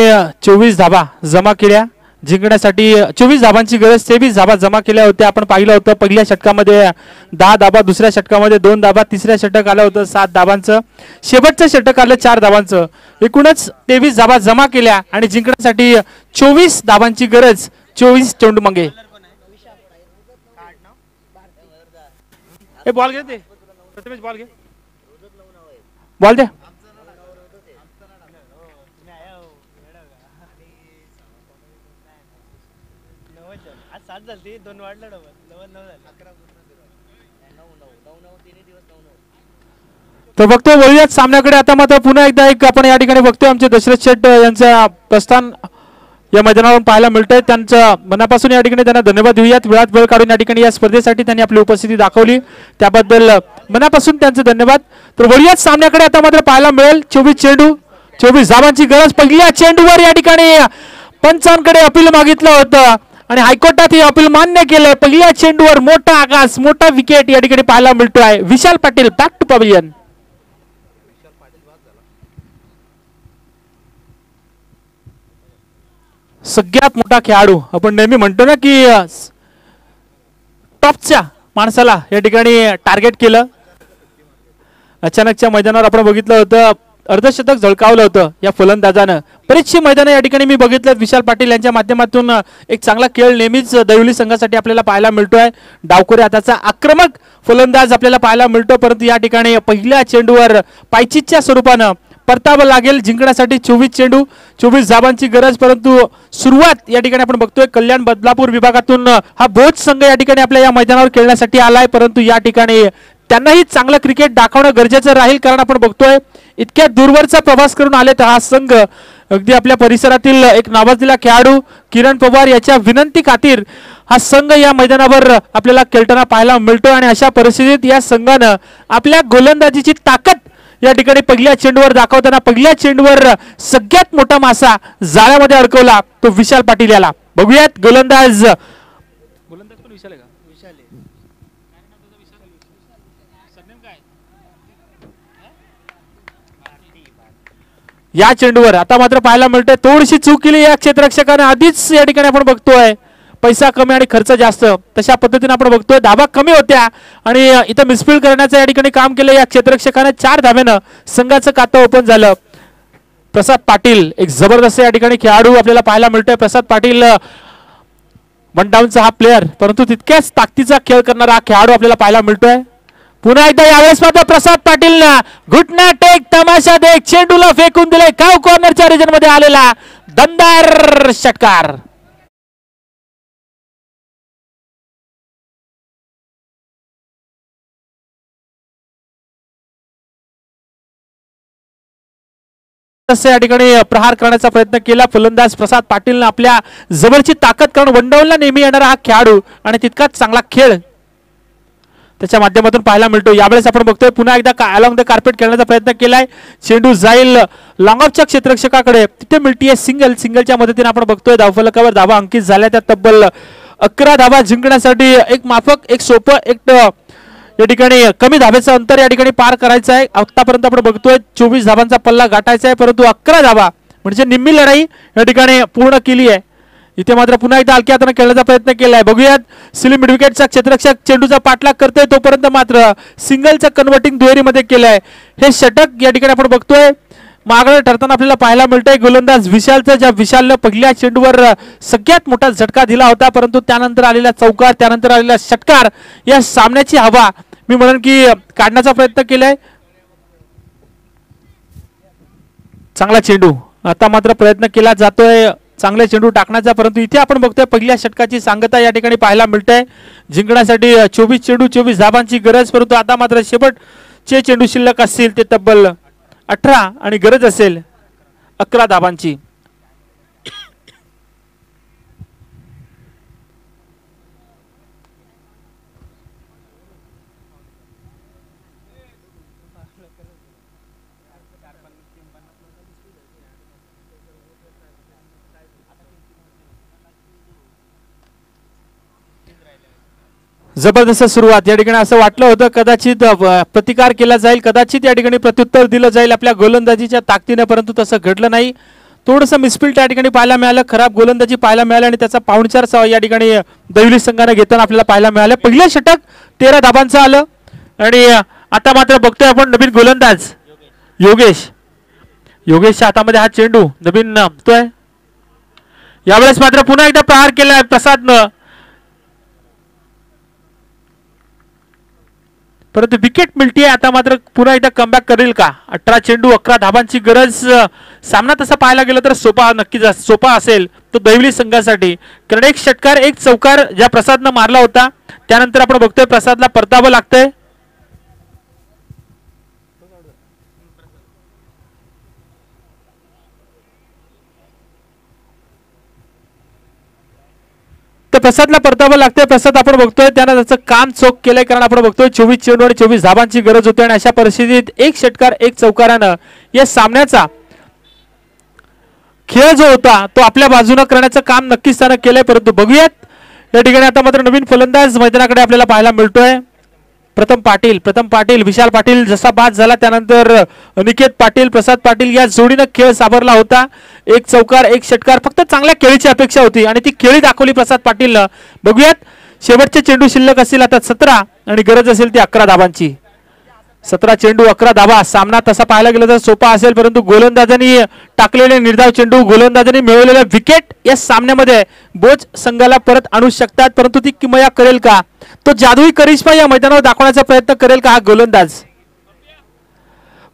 24 धाबा जमा केल्या जिंकण्यासाठी. 24 धाबांची गरज 23 धाबा जमा केल्या होत्या. आपण पाहिलं होतं पहिल्या षटकामध्ये 10 धाबा, दुसऱ्या षटकामध्ये 2 धाबा, तिसऱ्या षटक आलं होतं 7 धाबांचं, शेवटचं षटक आलं 4 धाबांचं. एकूणच 23 धाबा जमा केल्या आणि जिंकण्यासाठी 24 धाबांची गरज. 24 चेंडू मागे. बॉल घे ते प्रथमेश, बॉल घे, बॉल दे. तर बघतोय वळूयात सामन्याकडे. आता मात्र पुन्हा एकदा एक आपण या ठिकाणी बघतोय आमचे दशरथ शेठ यांचं प्रस्थान या मैदानावरून पाहायला मिळतंय. त्यांचं मनापासून या ठिकाणी त्यांना धन्यवाद देऊयात. वेळात वेळ काढून या ठिकाणी या स्पर्धेसाठी त्यांनी आपली उपस्थिती दाखवली त्याबद्दल मनापासून त्यांचं धन्यवाद. तर वळूयात सामन्याकडे. आता मात्र पाहायला मिळेल 24 चेंडू 24 धाबांची गरज. पहिल्या चेंडूवर या ठिकाणी पंचांकडे अपील मागितलं होतं आणि हायकोर्टात हे अपील मान्य केलंय. पहिल्या चेंडूवर मोठा आकाश, मोठा विकेट या ठिकाणी पाहायला मिळतोय. Vishal Patil back to pavilion. सगळ्यात मोठा खेळाडू आपण नेहमी म्हणतो ना की टॉपच्या माणसाला या ठिकाणी टार्गेट केलं. अचानकच्या मैदानावर आपण बघितलं होतं अर्धशतक झळकावलं होतं या फलंदाजानं. बरीचशी मैदानं या ठिकाणी मी बघितलं विशाल पाटील यांच्या माध्यमातून एक चांगला खेळ नेहमीच दैवली संघासाठी आपल्याला पाहायला मिळतोय. डावखोरे हाताचा आक्रमक फलंदाज आपल्याला पाहायला मिळतो, परंतु या ठिकाणी पहिल्या चेंडूवर पायचीच्या स्वरूपानं परतावं लागेल जिंकण्यासाठी. 24 चेंडू 24 धावांची गरज, परंतु सुरुवात या ठिकाणी आपण बघतोय कल्याण बदलापूर विभागातून हा भोज संघ या ठिकाणी आपल्या या मैदानावर खेळण्यासाठी आलाय, परंतु या ठिकाणी त्यांनाही चांगलं क्रिकेट दाखवणं गरजेचं राहील. कारण आपण बघतोय इतक्या दूरवरचा प्रवास करून आले तर हा संघ अगदी आपल्या परिसरातील एक नावाजलेला खेळाडू किरण पवार याच्या विनंती खातीर हा संघ या मैदानावर आपल्याला खेळताना पाहायला मिळतो. आणि अशा परिस्थितीत या संघानं आपल्या गोलंदाजीची ताकद या ठिकाणी पहिल्या चेंडूवर दाखवताना पहिल्या चेंडूवर सगळ्यात मोठा मासा जाळ्यामध्ये अडकवला तो विशाल पाटील याला. बघूयात गोलंदाज पण विशाल आहे का? या चेंडूवर आता मात्र पाहायला मिळतंय थोडीशी चूक केली या क्षेत्ररक्षकाने. आधीच या ठिकाणी आपण बघतोय पैसा कमी आणि खर्च जास्त, तशा पद्धतीने आपण बघतोय धाबा कमी होत्या आणि इथं मिसफील्ड करण्याचं या ठिकाणी काम केलं या क्षेत्ररक्षकाने. 4 धाब्यानं संघाचं खातं ओपन झालं. प्रसाद पाटील एक जबरदस्त या ठिकाणी खेळाडू आपल्याला पाहायला मिळतोय. प्रसाद पाटील वन डाऊनचा हा प्लेअर, परंतु तितक्याच ताकदीचा खेळ करणारा हा खेळाडू आपल्याला पाहायला मिळतोय. पुन्हा एकदा यावेळेस मात्र प्रसाद पाटील घुटना टेक तमाशा देख चेंडूला फेकून दिले. काव कॉर्नरच्या रिजन मध्ये आलेला दमदार षटकार. या ठिकाणी प्रहार करण्याचा प्रयत्न केला फलंदाज प्रसाद पाटील आपल्या जवळची ताकद, कारण वनडाऊनला नेहमी येणारा हा खेळाडू आणि तितकाच चांगला खेळ त्याच्या माध्यमातून पाहायला मिळतो. यावेळेस आपण बघतोय पुन्हा एकदा अलॉंग द कार्पेट खेळण्याचा प्रयत्न केलाय. चेंडू जाईल लॉंग ऑफच्या क्षेत्ररक्षकाकडे, तिथे मिळतीये सिंगल. सिंगलच्या मदतीने आपण बघतोय धावफलकावर धावा अंकित झाल्या. त्या तब्बल 11 धावा जिंकण्यासाठी एक माफक एक सोपं एक या ठिकाणी कमी धाब्याचं अंतर या ठिकाणी पार करायचं आहे. आतापर्यंत आपण बघतोय 24 धावांचा पल्ला गाठायचा आहे, परंतु 11 धावा म्हणजे निम्मी लढाई या ठिकाणी पूर्ण केली आहे. इथे मात्र पुन्हा एकदा हलक्या हाताने खेळण्याचा प्रयत्न केलाय. बघूयात सिलिम मिडविकेटचा क्षेत्ररक्षक चेंडूचा पाठलाग करतोय, तोपर्यंत मात्र सिंगलचं कन्व्हर्टिंग दुहेरीमध्ये केलंय. हे षटक या ठिकाणी आपण बघतोय मागणं ठरताना आपल्याला पाहायला मिळतंय. गोलंदाज विशालचं, ज्या विशालनं पहिल्या चेंडूवर सगळ्यात मोठा झटका दिला होता, परंतु त्यानंतर आलेला चौकार, त्यानंतर आलेला षटकार या सामन्याची हवा मी म्हणेन की काढण्याचा प्रयत्न केलाय. चांगला चेंडू आता मात्र प्रयत्न केला जातोय चांगले चेंडू टाकण्याचा, परंतु इथे आपण बघतोय पहिल्या षटकाची सांगता या ठिकाणी पाहायला मिळते. जिंकण्यासाठी 24 चेंडू 24 धाबांची गरज, परंतु आता मात्र शेवटचे चेंडू शिल्लक असतील ते तब्बल 18 आणि गरज असेल 11 धाबांची. जबरदस्त सुरुवात या ठिकाणी असं वाटलं होतं कदाचित प्रतिकार केला जाईल, कदाचित या ठिकाणी प्रत्युत्तर दिलं जाईल आपल्या गोलंदाजीच्या ताकदीने, परंतु तसं घडलं नाही. थोडंसं मिसफील्ड या ठिकाणी पाहायला मिळालं, खराब गोलंदाजी पाहायला मिळाली आणि त्याचा पाहुणचार या ठिकाणी दैवली संघाने घेताना आपल्याला पाहायला मिळालं. पहिलं षटक 13 धाबांचं आलं आणि आता मात्र बघतोय आपण नवीन गोलंदाज योगेशच्या हातामध्ये हा चेंडू नवीन बघतोय. यावेळेस मात्र पुन्हा एकदा प्रहार केलाय प्रसादनं, परंतु विकेट मिळतीये. आता मात्र पुन्हा एकदा कमबॅक करेल का? 18 चेंडू 11 धाबांची गरज. सामना तसा पाहायला गेलं तर नक्कीच सोपा असेल तो दैवली संघासाठी, कारण एक षटकार एक चौकार ज्या प्रसादनं मारला होता त्यानंतर आपण बघतोय प्रसादला परतावं लागतंय. प्रसादला परतावं लागतंय. प्रसाद आपण बघतोय त्यानं त्याचं काम चोख केलंय, कारण आपण बघतोय 24 चेंडू आणि 24 धाबांची गरज होती आणि अशा परिस्थितीत एक षटकार एक चौकारानं या सामन्याचा खेळ जो होता तो आपल्या बाजूने करण्याचं काम नक्कीच त्यानं केलंय. परंतु बघूयात या ठिकाणी आता मात्र नवीन फलंदाज मैदानाकडे आपल्याला पाहायला मिळतोय. प्रथम पाटील विशाल पाटील जसा बाद झाला त्यानंतर अनिकेत पाटील प्रसाद पाटील या जोडीनं खेळ सावरला होता. एक चौकार एक षटकार, फक्त चांगल्या खेळीची अपेक्षा होती आणि ती खेळी दाखवली प्रसाद पाटील. बघूयात शेवटचे चेंडू शिल्लक असतील आता 17 आणि गरज असेल ती 11 धाबांची. 17 चेंडू 11 धाबा. सामना तसा पाहायला गेला तर सोपा असेल, परंतु गोलंदाजांनी टाकलेले निर्धाव चेंडू, गोलंदाजांनी मिळवलेले विकेट या सामन्यामध्ये बोच संघाला परत आणू शकतात. परंतु ती किमया करेल का, तो जादुई करिश्मा या मैदानावर दाखवण्याचा प्रयत्न करेल का हा गोलंदाज.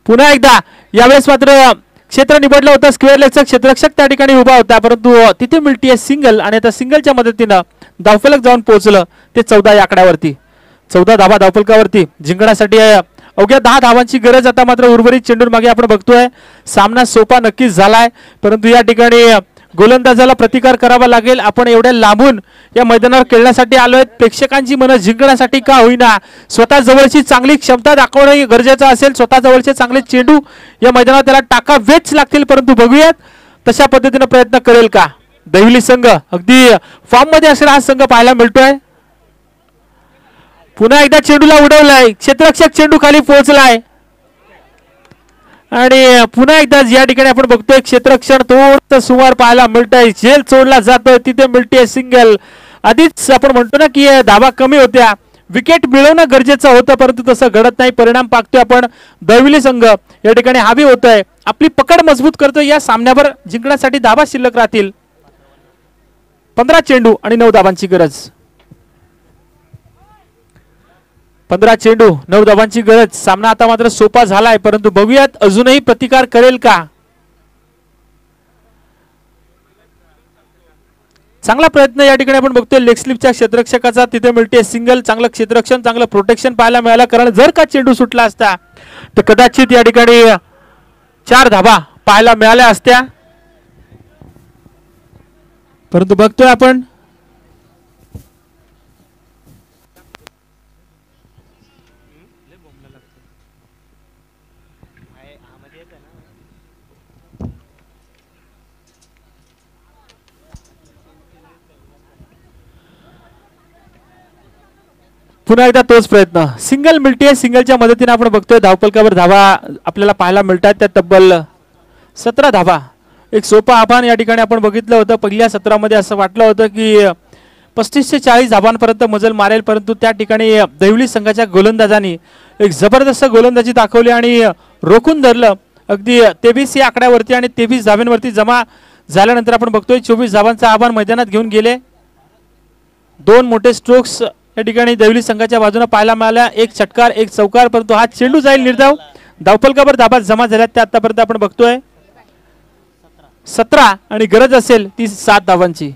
पुन्हा एकदा यावेळेस मात्र क्षेत्र निवडलं होतं, स्क्वेअर लेगचा क्षेत्ररक्षक त्या ठिकाणी उभा होता, परंतु तिथे मिळतीये सिंगल आणि आता सिंगलच्या मदतीनं धावफलक जाऊन पोहोचलं ते 14 या आकड्यावरती. 14 धाबा धावफलकावरती जिंकण्यासाठी अवघ्या 10 धावांची गरज. आता मात्र उर्वरित चेंडूर मागे आपण बघतोय सामना सोपा नक्कीच झालाय, परंतु या ठिकाणी गोलंदाजाला प्रतिकार करावा लागेल. आपण एवढ्या लांबून या मैदानावर खेळण्यासाठी आलोय, प्रेक्षकांची मनं जिंकण्यासाठी का होईना स्वतः जवळची चांगली क्षमता दाखवणं गरजेचं असेल. स्वतः जवळचे चांगले चेंडू या मैदानावर त्याला टाकावेच लागतील, परंतु बघूयात तशा पद्धतीने प्रयत्न करेल का दैवली संघ. अगदी फॉर्म मध्ये असलेला हा संघ पाहायला मिळतोय. पुन्हा एकदा चेंडूला उडवलाय, क्षेत्ररक्षक चेंडू खाली पोहोचलाय आणि पुन्हा एकदा या ठिकाणी आपण बघतोय क्षेत्ररक्षण थोडं सुमार पाहायला मिळतंय. झेल सोडला जातोय, तिथे मिळते सिंगल. आधीच आपण म्हणतो ना की धाबा कमी होत्या, विकेट मिळवणं गरजेचं होतं, परंतु तसं घडत नाही. परिणाम पाहतोय आपण दैवली संघ या ठिकाणी हावी होतोय, आपली पकड मजबूत करतोय. या सामन्यावर जिंकण्यासाठी धाबा शिल्लक राहतील. 15 चेंडू आणि 9 धाबांची गरज. 15 चेंडू 9 धाबांची गरज. सामना आता मात्र सोपा झालाय, परंतु बघूयात अजूनही प्रतिकार करेल का. चांगला प्रयत्न या ठिकाणी आपण बघतोय लेग स्लिपच्या क्षेत्ररक्षकाचा, तिथे मिळते सिंगल. चांगलं क्षेत्ररक्षण, चांगलं प्रोटेक्शन पाहायला मिळालं, कारण जर का चेंडू सुटला असता तर कदाचित या ठिकाणी 4 धाबा पाहायला मिळाल्या असत्या, परंतु बघतोय आपण पुन्हा एकदा तोच प्रयत्न. सिंगल मिळते, सिंगलच्या मदतीने आपण बघतोय धावफलकावर धावा आपल्याला पाहायला मिळतात त्या तब्बल 17 धावा. एक सोपं आव्हान या ठिकाणी आपण बघितलं होतं. पहिल्या सत्रामध्ये असं वाटलं होतं की 35 ते 40 धावांपर्यंत मजल मारेल, परंतु त्या ठिकाणी दैवली संघाच्या गोलंदाजांनी एक जबरदस्त गोलंदाजी दाखवली आणि रोखून धरलं. अगदी 23 या आकड्यावरती आणि 23 धावांवरती जमा झाल्यानंतर आपण बघतोय 24 धावांचं आव्हान मैदानात घेऊन गेले. 2 मोठे स्ट्रोक्स या ठिकाणी दैवली संघाच्या बाजूने पाहायला मिळाल्या, एक षटकार एक चौकार, परंतु हा चेंडू जाईल निर्धाव. धावफलकावर धाबा जमा झाल्यात त्या आतापर्यंत आपण बघतोय 17 आणि गरज असेल ती 7 धावांची.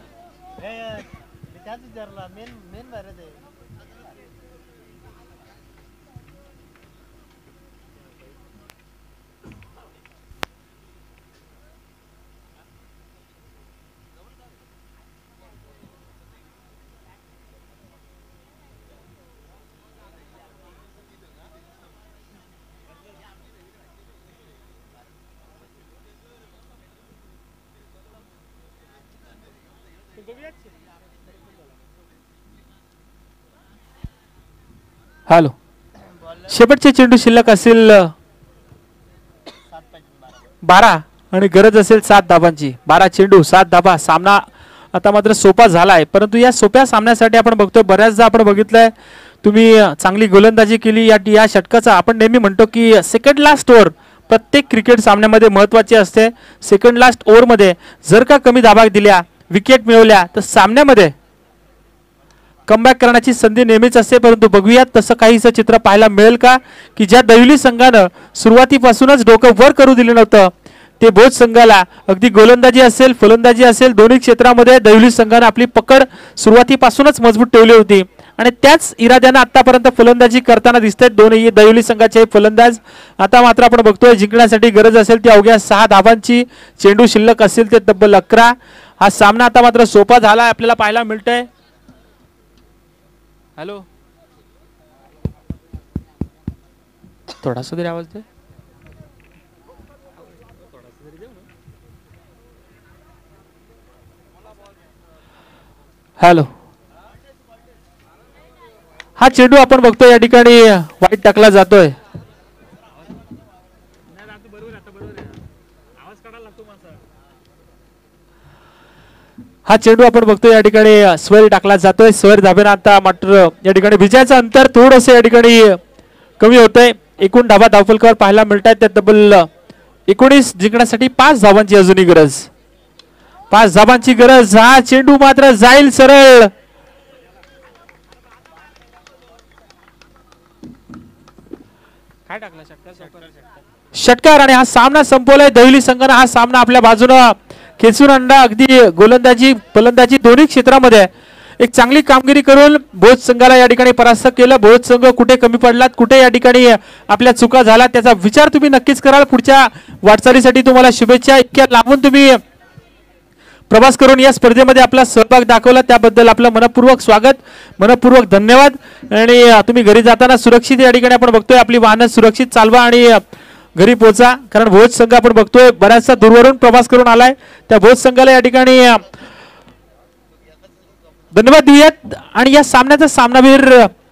हॅलो, शेवटचे चेंडू शिल्लक असेल 12 आणि गरज असेल 7 धाबांची. 12 चेंडू 7 धाबा. सामना आता मात्र सोपा झालाय, परंतु या सोप्या सामन्यासाठी आपण बघतोय बऱ्याचदा आपण बघितलंय तुम्ही चांगली गोलंदाजी केली या षटकाचा. आपण नेहमी म्हणतो की सेकंड लास्ट ओव्हर प्रत्येक क्रिकेट सामन्यामध्ये महत्वाची असते. सेकंड लास्ट ओव्हरमध्ये जर का कमी धाबा दिल्या, विकेट मिळवल्या, तर सामन्यामध्ये कमबॅक करण्याची संधी नेहमीच असते. परंतु बघूयात तसं काहीसं चित्र पाहायला मिळेल का की ज्या दैवली संघानं सुरुवातीपासूनच डोकं वर करू दिलं नव्हतं, ते भोज संघाला अगदी गोलंदाजी असेल फलंदाजी असेल दोन्ही क्षेत्रामध्ये दैवली संघानं आपली पकड सुरुवातीपासूनच मजबूत ठेवली होती आणि त्याच इराद्यानं आतापर्यंत फलंदाजी करताना दिसतात दोन्ही दैवली संघाचे फलंदाज. आता मात्र आपण बघतोय जिंकण्यासाठी गरज असेल ती अवघ्या 6 धावांची. चेंडू शिल्लक असेल ते तब्बल 11. हा सामना आता मात्र सोपा झाला आपल्याला पाहायला मिळतंय. हॅलो, थोडासा तरी आवाज दे. हॅलो, हा चेंडू आपण बघतोय या ठिकाणी वाईट टाकला जातोय. हा चेंडू आपण बघतोय या ठिकाणी स्वर टाकला जातोय. स्वर धाब्यानं आता मात्र या ठिकाणी विजयाचं अंतर थोडंसं या ठिकाणी कमी होतंय. एकूण धावा धावफलकावर पाहायला मिळत आहेत. त्यात तब्बल 19 जिंकण्यासाठी 5 धावांची अजूनही गरज. 5 धावांची गरज. हा चेंडू मात्र जाईल सरळ. काय टाकला षटकार आणि हा सामना संपवलाय. दहिली संघाने हा सामना आपल्या बाजूने खेचून आणला. अगदी गोलंदाजी फलंदाजी दोन्ही क्षेत्रामध्ये एक चांगली कामगिरी करून भोज संघाला या ठिकाणी परास्त केलं. भोज संघ कुठे कमी पडलात, कुठे या ठिकाणी आपल्या चुका झाला त्याचा विचार तुम्ही नक्कीच कराल. पुढच्या वाटचालीसाठी तुम्हाला शुभेच्छा. इतक्या लांबून तुम्ही प्रवास करून या स्पर्धेमध्ये आपला सहभाग दाखवला त्याबद्दल आपलं मनपूर्वक स्वागत, मनपूर्वक धन्यवाद. आणि तुम्ही घरी जाताना सुरक्षित या ठिकाणी आपण बघतोय आपली वाहनं सुरक्षित चालवा आणि घरी पोहोचा. कारण भोज संघ आपण बघतोय बऱ्याचसा दूरवरून प्रवास करून आलाय. त्या भोज संघाला या ठिकाणी धन्यवाद देऊयात. आणि या सामन्याचा सामनावीर